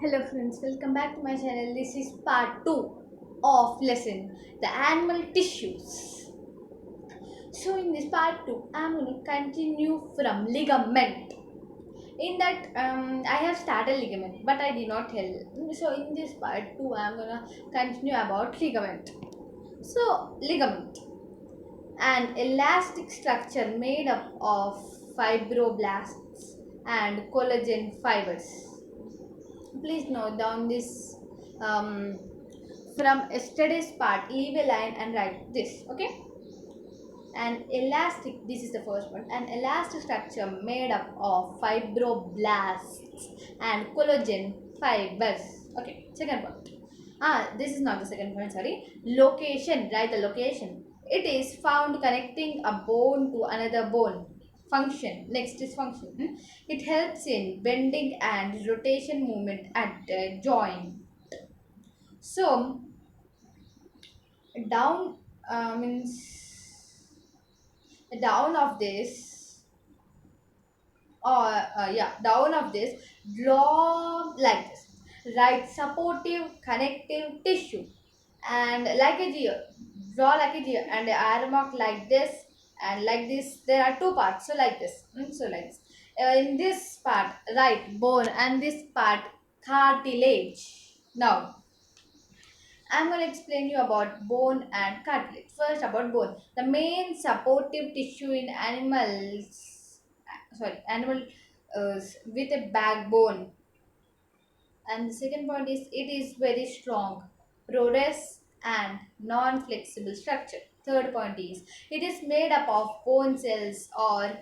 Hello friends, welcome back to my channel. This is part 2 of lesson the animal tissues. So in this part 2, I'm going to continue from ligament. In that I have started ligament but I did not tell. So in this part 2, I'm going to continue about ligament. So ligament, an elastic structure made up of fibroblasts and collagen fibers. Please note down this um, from yesterday's part. Leave a line and write this. Okay. An elastic, this is the first one, an elastic structure made up of fibroblasts and collagen fibers. Okay, second point. This is not the second point, sorry. Location, write the location. It is found connecting a bone to another bone. Function, next is function. It helps in bending and rotation movement at the joint. So down means down of this, or down of this, draw like this. Write supportive connective tissue and like a gear. Draw like a gear and the arrow mark like this and like this. There are two parts, so like this. So like this. In this part, write bone, and this part cartilage. Now I'm going to explain you about bone and cartilage. First, about bone. The main supportive tissue in animal with a backbone. And the second point is it is very strong, porous and non-flexible structure. Third point is it is made up of bone cells or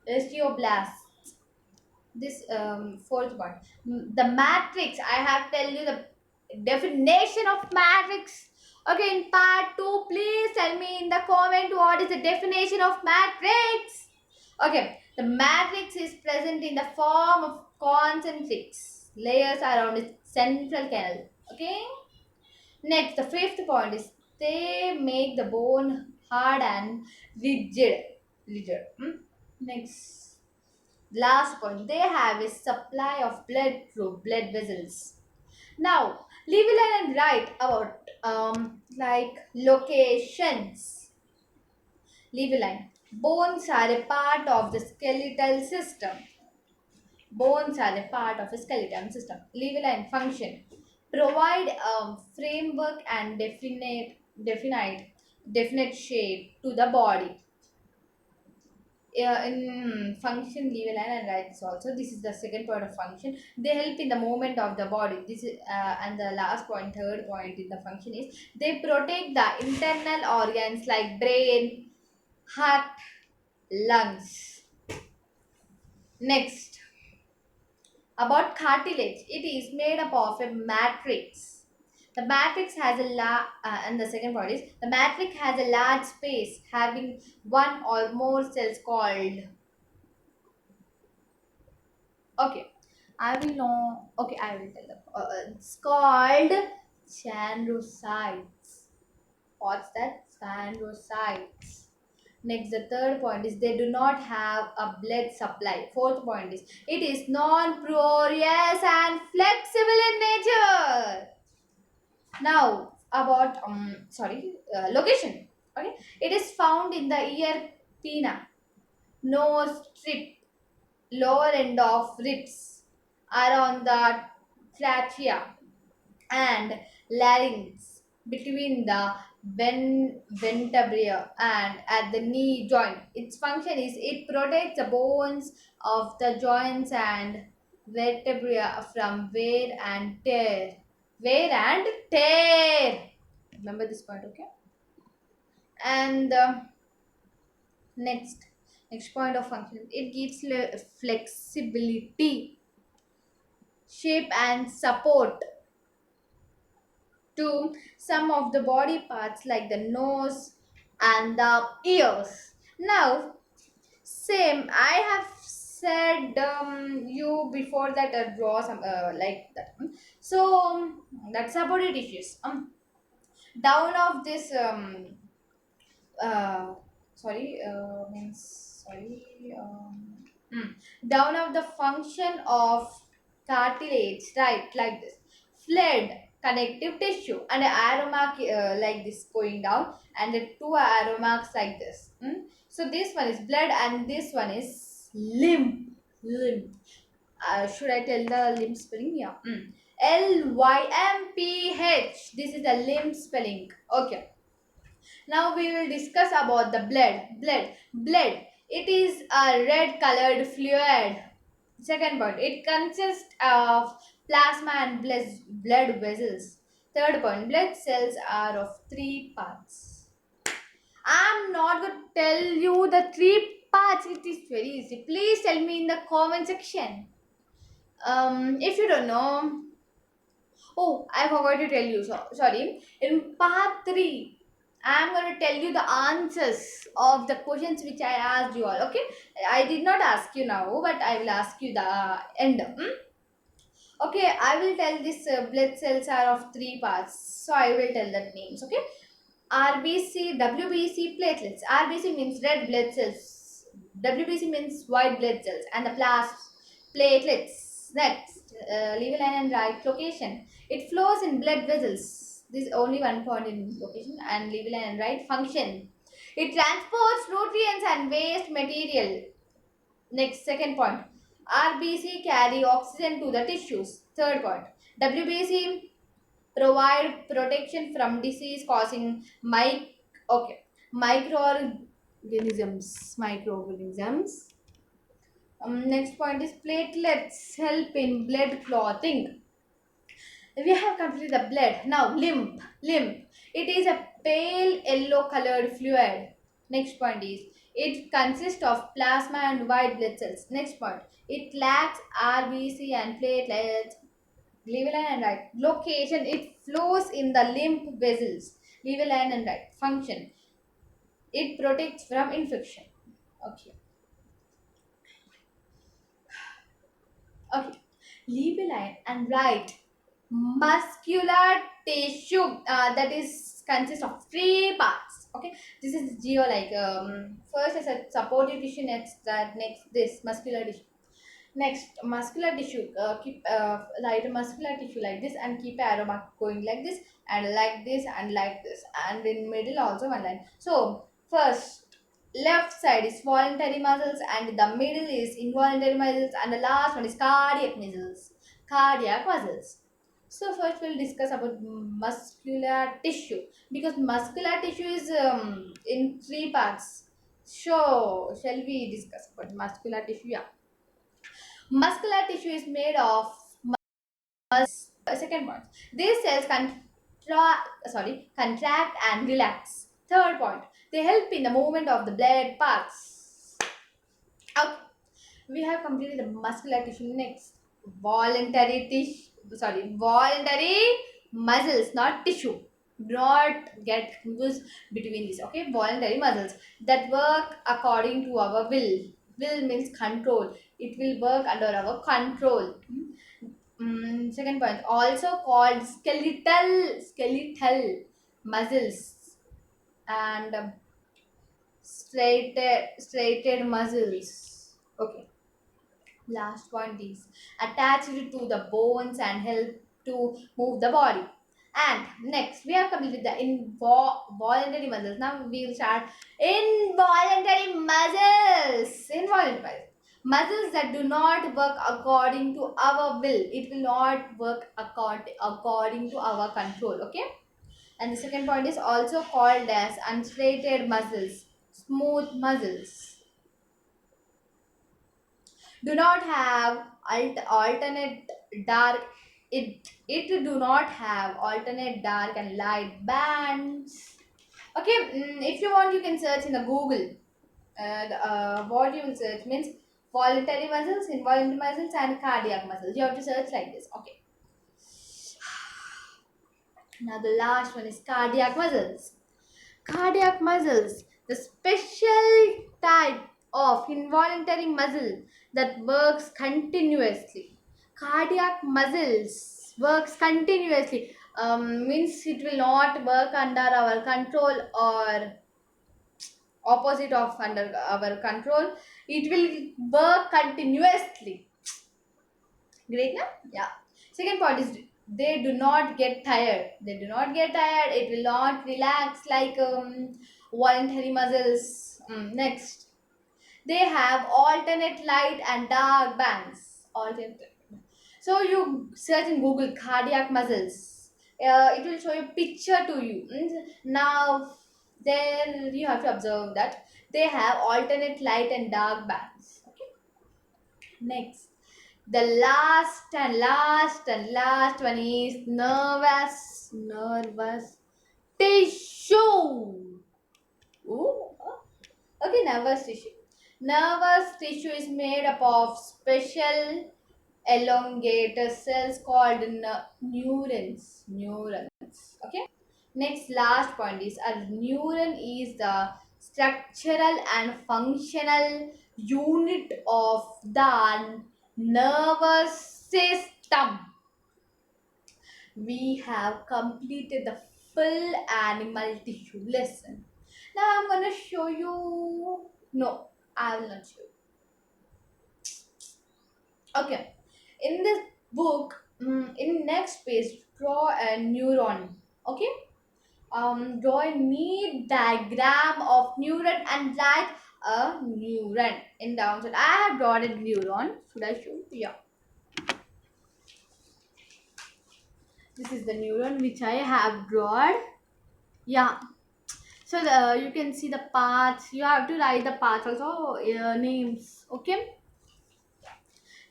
osteoblasts. This fourth point, the matrix. I have tell you the definition of matrix. Okay, in part 2, please tell me in the comment what is the definition of matrix. Okay, the matrix is present in the form of concentric layers around its central canal. Okay, next the fifth point is they make the bone hard and rigid. Next, last point, they have a supply of blood through blood vessels. Now, leave a line and write about like locations. Leave a line. Bones are a part of the skeletal system. Bones are a part of a skeleton system. Leave a line. Function. Provide a framework and definite shape to the body. In function, leave a line and write this also. This is the second point of function. They help in the movement of the body. This is and the last point, third point in the function is they protect the internal organs like brain, heart, lungs. Next, about cartilage, it is made up of a matrix. The matrix has and the second point is the matrix has a large space having one or more cells called. Okay, I will know. Okay, I will tell them. It's called chondrocytes. What's that? Chondrocytes. Next, the third point is they do not have a blood supply. Fourth point is it is non-porous and flexible in nature. Now, about location. Okay, it is found in the ear pinna, nose strip, lower end of ribs, around the trachea and larynx, between the vertebrae and at the knee joint. Its function is it protects the bones of the joints and vertebrae from wear and tear. Wear and tear. Remember this point, okay? And next, next point of function. It gives flexibility, shape, and support to some of the body parts like the nose and the ears. Now, same. I have said you before that draw some like that. So that's about it issues. Down of this uh, sorry means sorry down of the function of cartilage, right, like this. Fluid, connective tissue, and an arrow mark like this going down, and the two arrow marks like this. So this one is blood, and this one is lymph. Lymph. Should I tell the lymph spelling? Yeah. Lymph. This is the lymph spelling. Okay. Now we will discuss about the blood. Blood. It is a red colored fluid. Second point, it consists of plasma and blood vessels. Third point, blood cells are of three parts. I'm not going to tell you the three parts. It is very easy. Please tell me in the comment section. If you don't know, oh, I forgot to tell you. Sorry. In part 3, I'm going to tell you the answers of the questions which I asked you all. Okay. I did not ask you now, but I will ask you the end. Okay, I will tell this blood cells are of three parts. So I will tell the names. Okay. RBC, WBC, platelets. RBC means red blood cells. WBC means white blood cells. And the platelets. Next, leave line and right location. It flows in blood vessels. This is only one point in location. And leave line and right function. It transports nutrients and waste material. Next, second point. RBC carry oxygen to the tissues. Third point. WBC provide protection from disease causing microorganisms. Next point is platelets help in blood clotting. We have completed the blood. Now lymph. It is a pale yellow colored fluid. Next point is it consists of plasma and white blood cells. Next point, it lacks RBC and platelets. Leave line and right. Location, it flows in the lymph vessels. Leave line and right. Function, it protects from infection. Okay. Okay. Leave line and right. Muscular tissue that is consists of three parts. Okay. This is geo like first is a supportive tissue. Next this muscular tissue. Next, muscular tissue. Keep write muscular tissue like this and keep arrow mark going like this and like this and like this, and in middle also one line. So first, left side is voluntary muscles, and the middle is involuntary muscles, and the last one is cardiac muscles. Cardiac muscles. So first we'll discuss about muscular tissue, because muscular tissue is in three parts. So shall we discuss about muscular tissue? Yeah. Muscular tissue is made of second point. These cells contract and relax. Third point, they help in the movement of the blood parts. Okay, we have completed the muscular tissue. Next, voluntary muscles, not tissue. Do not get confused between these. Okay, voluntary muscles that work according to our will. Will means control. It will work under our control. Second point, also called skeletal muscles and straighted muscles. Okay. Last point is attached to the bones and help to move the body. And next, we have completed the involuntary muscles. Now we will start involuntary muscles. Involuntary muscles. Muscles that do not work according to our will. It will not work according to our control. Okay. And the second point is also called as unstraighted muscles, smooth muscles. Do not have alternate dark it do not have alternate dark and light bands. Okay, if you want you can search in the Google. What you will search means voluntary muscles, involuntary muscles, and cardiac muscles. You have to search like this. Okay, now the last one is cardiac muscles. Cardiac muscles, the special type of involuntary muscle that works continuously. Cardiac muscles works continuously. Means it will not work under our control or opposite of under our control. It will work continuously. Great, na? Yeah. Second point is they do not get tired. They do not get tired. It will not relax like voluntary muscles. Next, they have alternate light and dark bands. Alternate. So you search in Google cardiac muscles. It will show a picture to you. Now, there you have to observe that they have alternate light and dark bands. Okay. Next, the last one is nervous tissue. Ooh. Okay, nervous tissue. Nervous tissue is made up of special elongated cells called neurons. Neurons. Okay. Next, last point is a neuron is the structural and functional unit of the nervous system. We have completed the full animal tissue lesson. Now I'm gonna show you. No, I will not show you. Okay. In this book, in next page, draw a neuron. Okay. Draw a neat diagram of neuron and write a neuron in downside. I have drawn a neuron. Should I show? Yeah. This is the neuron which I have drawn. Yeah. So you can see the parts. You have to write the parts also names. Okay.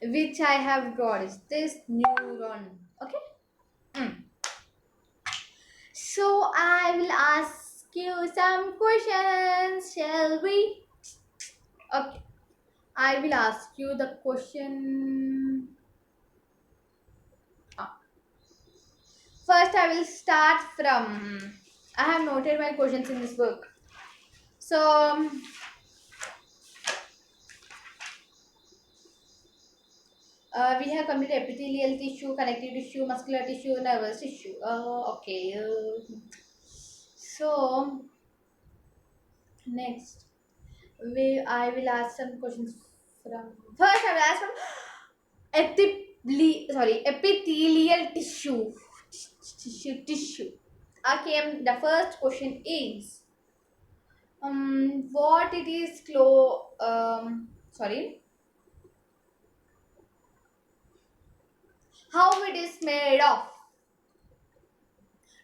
Which I have drawn is this neuron. Okay. Mm. So I will ask you some questions. Shall we? Okay. I will ask you the question. Ah. First, I will start from. I have noted my questions in this book. So, we have completed epithelial tissue, connective tissue, muscular tissue, nervous tissue. Okay. So, next, I will ask some questions from. First, I will ask from epithelial tissue. Tissue. Okay, the first question is what it is sorry, how it is made of.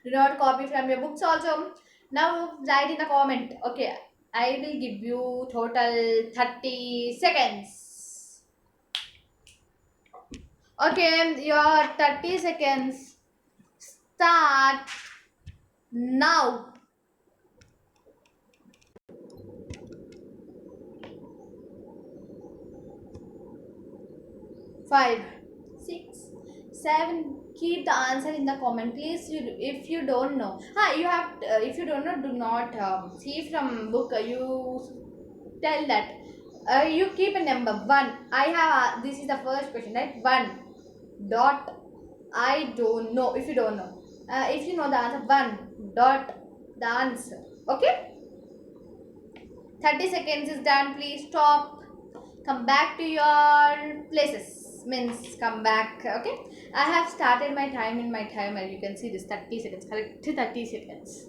Do not copy from your books also. Now write in the comment. Okay, I will give you total 30 seconds. Okay, your 30 seconds start now. 5, 6, 7. Keep the answer in the comment, please. If you don't know, you have. If you don't know, do not see from book. You tell that. You keep a number 1. I have. This is the first question, right? 1. Dot. I don't know. If you don't know, if you know the answer, 1. Dot. The answer. Okay. 30 seconds is done. Please stop. Come back to your places. Means come back. Okay. I have started my time in my timer. You can see this 30 seconds. Correct. 30 seconds.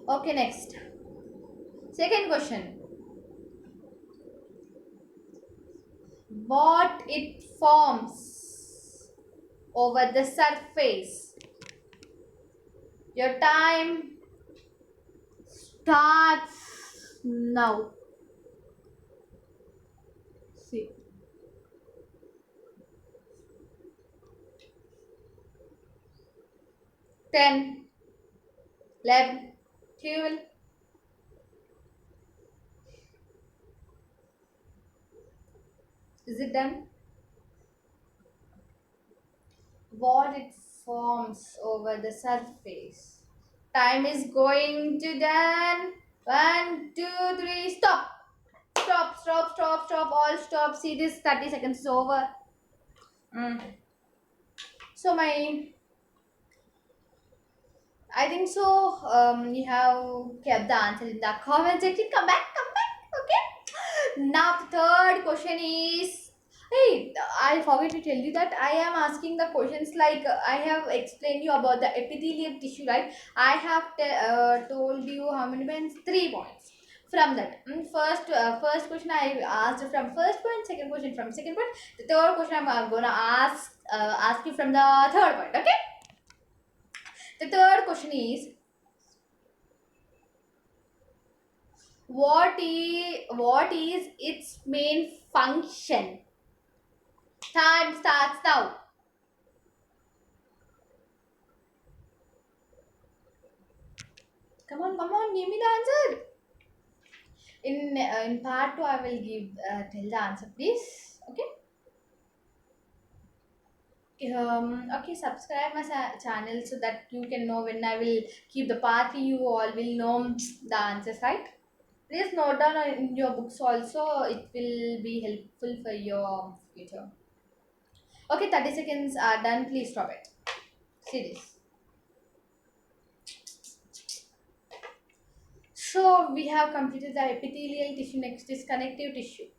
Okay. Next. Second question. What it forms over the surface. Your time starts now. See. 10, 11, 12. Is it done? What it forms over the surface. Time is going to done. 1, 2, 3. Stop. Stop, stop, stop, stop. All stop. See, this 30 seconds is over. So I think so. You have kept the answer in the comment section. Come back, come back. Okay. Now the third question is Hey, I forgot to tell you that I am asking the questions like I have explained you about the epithelial tissue, right? I have told you how many points? 3 points. From that, first question I asked from first point, second question from second point, the third question I'm gonna ask you from the third point. Okay. The third question is what is its main function? Time starts now. Come on, give me the answer. In part two, I will give tell the answer, please. Okay. Okay. Subscribe my channel so that you can know when I will keep the party. You all will know the answers, right? Please note down in your books also. It will be helpful for your future. Okay. 30 seconds are done. Please stop it. See this. So we have completed the epithelial tissue. Next is connective tissue.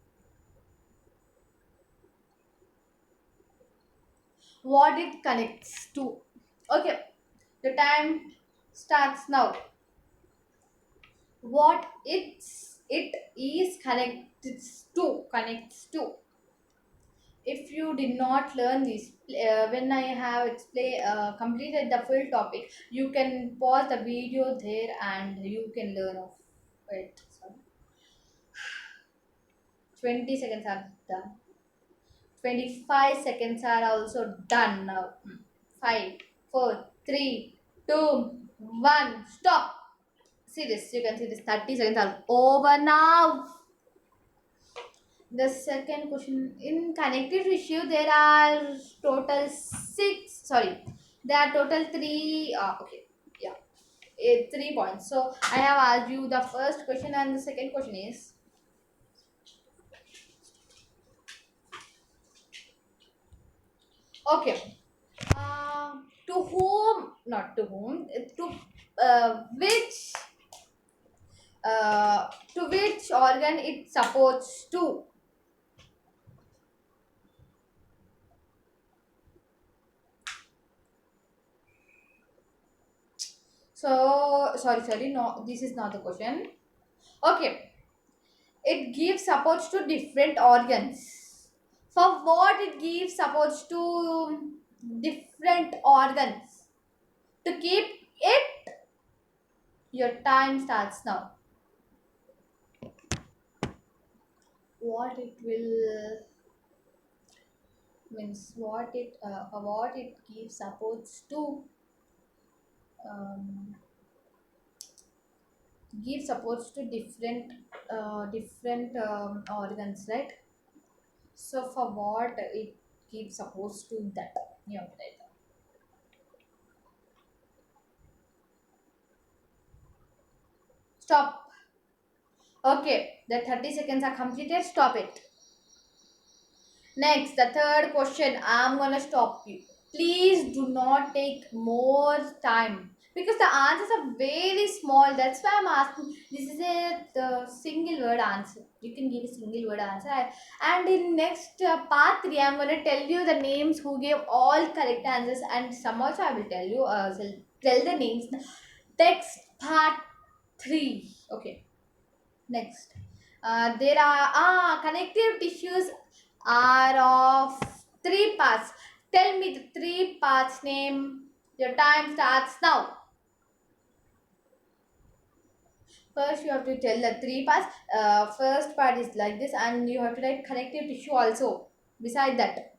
What it connects to? Okay, the time starts now. What it is connects to. If you did not learn this, when I have completed the full topic, you can pause the video there and you can learn of it. Sorry. 20 seconds are done. 25 seconds are also done now. Five, four, three, two, one. Stop. See this. You can see this. 30 seconds are over now. The second question, in connective tissue, there are total six. Sorry, there are total three. Okay, yeah, 3 points. So I have asked you the first question, and the second question is okay. To whom? Not to whom. Which? To which organ it supports to? So sorry. No, this is not the question. Okay, it gives supports to different organs. For what it gives supports to different organs? To keep it, your time starts now. What it will means what it gives supports to um, give supports to different organs, right? So for what it gives supports to that? Yeah, right. Stop. Okay, the 30 seconds are completed. Stop it. Next, the third question. I'm gonna stop you. Please do not take more time because the answers are very small. That's why I'm asking. This is the single word answer. You can give a single word answer. And in next part three, I'm gonna tell you the names who gave all correct answers, and some also I will tell you. Tell the names. Text part three. Okay. Next, there are connective tissues are of three parts. Tell me the three parts name. Your time starts now. First, you have to tell the three parts. First part is like this, and you have to write connective tissue also. Beside that,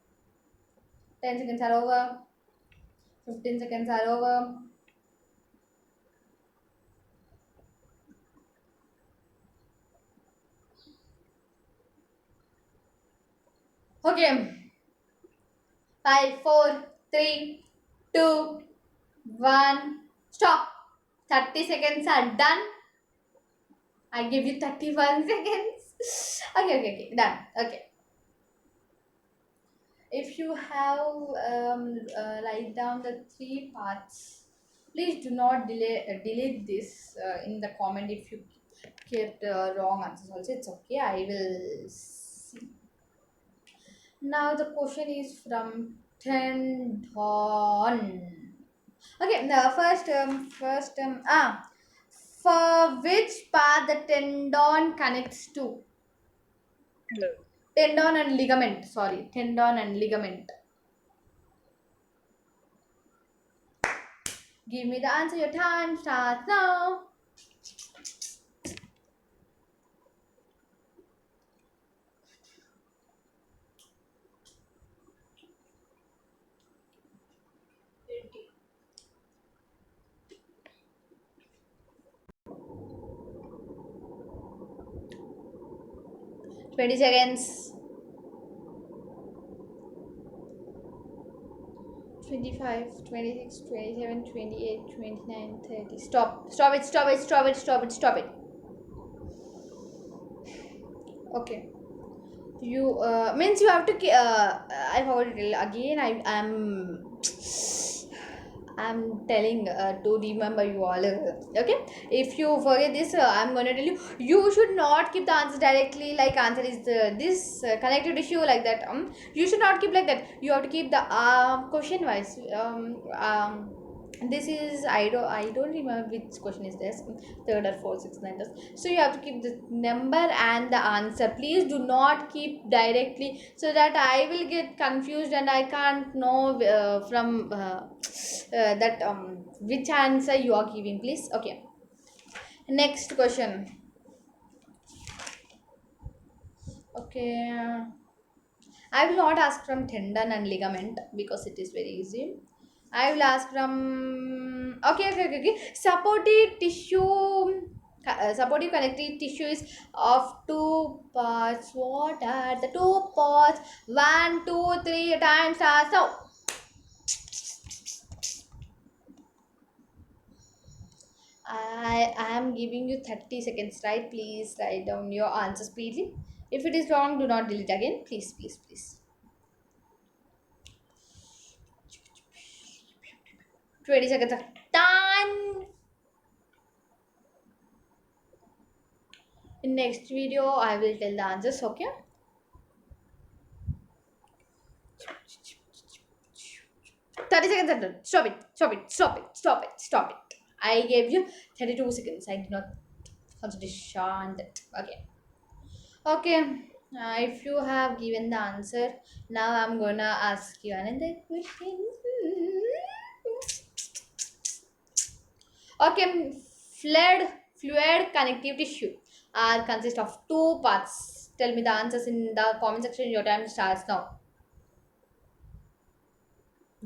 10 seconds are over. 15 seconds are over. Okay. Five, four, three, two, one. Stop. 30 seconds are done. I give you 31 seconds. Okay, done. Okay. If you have write down the three parts, please do not delete this in the comment if you kept wrong answers. Also, it's okay. I will see. Now the question is from tendon. Okay, the for which part the tendon connects to? Tendon and ligament. Sorry, tendon and ligament. Give me the answer. Your time starts now. Twenty. 20 seconds. 25, 26, 27, 28, 29, 30. Stop. Stop it. Stop it. Stop it. Stop it. Stop it. Okay. You means you have to. I forgot to tell again. I'm telling to remember you all. Okay, if you forget this, I'm gonna tell you. You should not keep the answer directly. Like answer is this connected issue like that. You should not keep like that. You have to keep the question wise. This is I don't remember which question is this, third or fourth, sixth, ninth. So you have to keep the number and the answer. Please do not keep directly, so that I will get confused and I can't know from that which answer you are giving. Please. Okay, next question. Okay, I will not ask from tendon and ligament because it is very easy. I will ask from supportive tissue. Supportive connective tissue is of two parts. What are the two parts? 1, 2, 3 times. So I am giving you 30 seconds, right? Please write down your answer speedily. If it is wrong, do not delete again. Please, please, please. 20 seconds of time. In next video, I will tell the answers, okay? Thirty seconds are done. Stop it. Stop it. Stop it. Stop it. Stop it. I gave you 32 seconds. I did not concentration that. Okay. Okay. If you have given the answer, now I'm gonna ask you another question. Okay, fluid connective tissue are consist of two parts. Tell me the answers in the comment section. Your time starts now.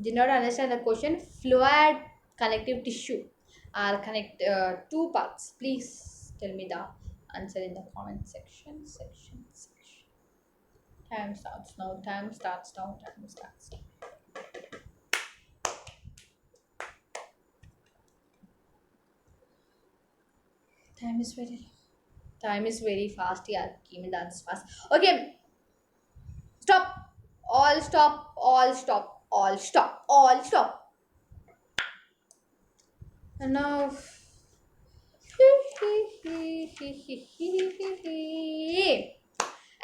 Did not understand the question. Fluid connective tissue are connect two parts. Please tell me the answer in the comment section. Time starts now. Time starts now. Time starts now. Time is very. Time is very fast. Yeah, give me the answer fast. Okay, stop. All stop. All stop. All stop. All stop. And now.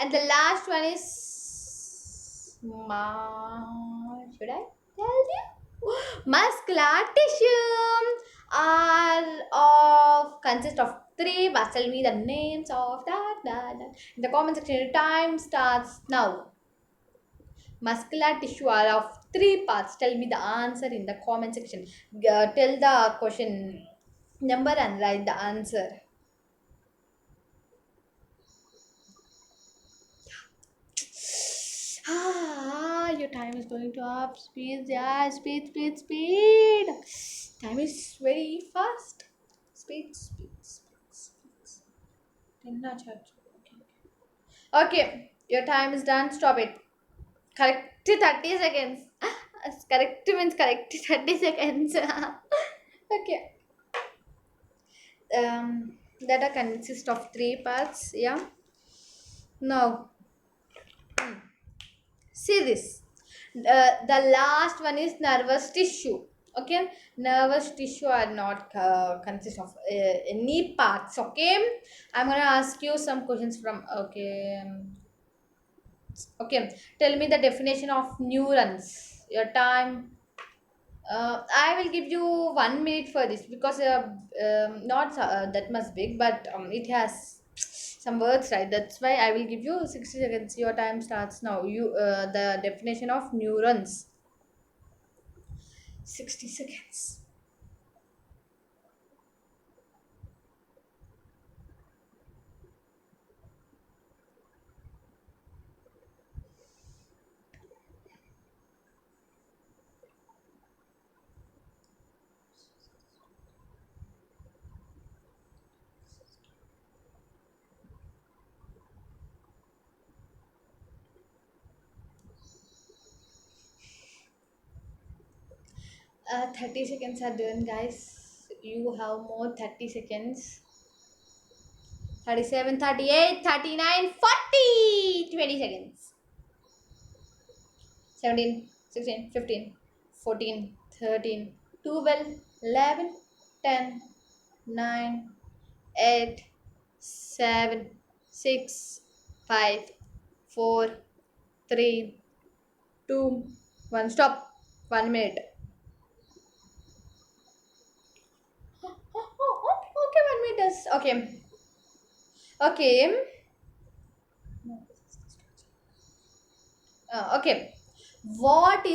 And the last one is should I tell you? Muscular tissue are of consist of three parts. Tell me the names of that. In the comment section, time starts now. Muscular tissue are of three parts. Tell me the answer in the comment section. Tell the question number and write the answer. Your time is going to up. Speed, yeah, speed. Time is very fast. Speed. Okay, your time is done. Stop it. Correct 30 seconds. Correct means correct 30 seconds. Okay. Data consists of three parts. Yeah. Now, see this. The last one is nervous tissue. Okay, nervous tissue are not consist of any parts. Okay, I'm gonna ask you some questions from. Okay, Okay, tell me the definition of neurons. Your time. I will give you 1 minute for this because not that much big, but it has some words, right? That's why I will give you 60 seconds. Your time starts now. You the definition of neurons. 60 seconds. 30 seconds are done, guys. You have more 30 seconds. 37, 38, 39, 40. 20 seconds. 17, 16, 15, 14, 13, 12, 11, 10, 9, 8, 7, 6, 5, 4, 3, 2, 1. Stop. 1 minute. Okay, 1 minute is okay. Okay. Okay. What is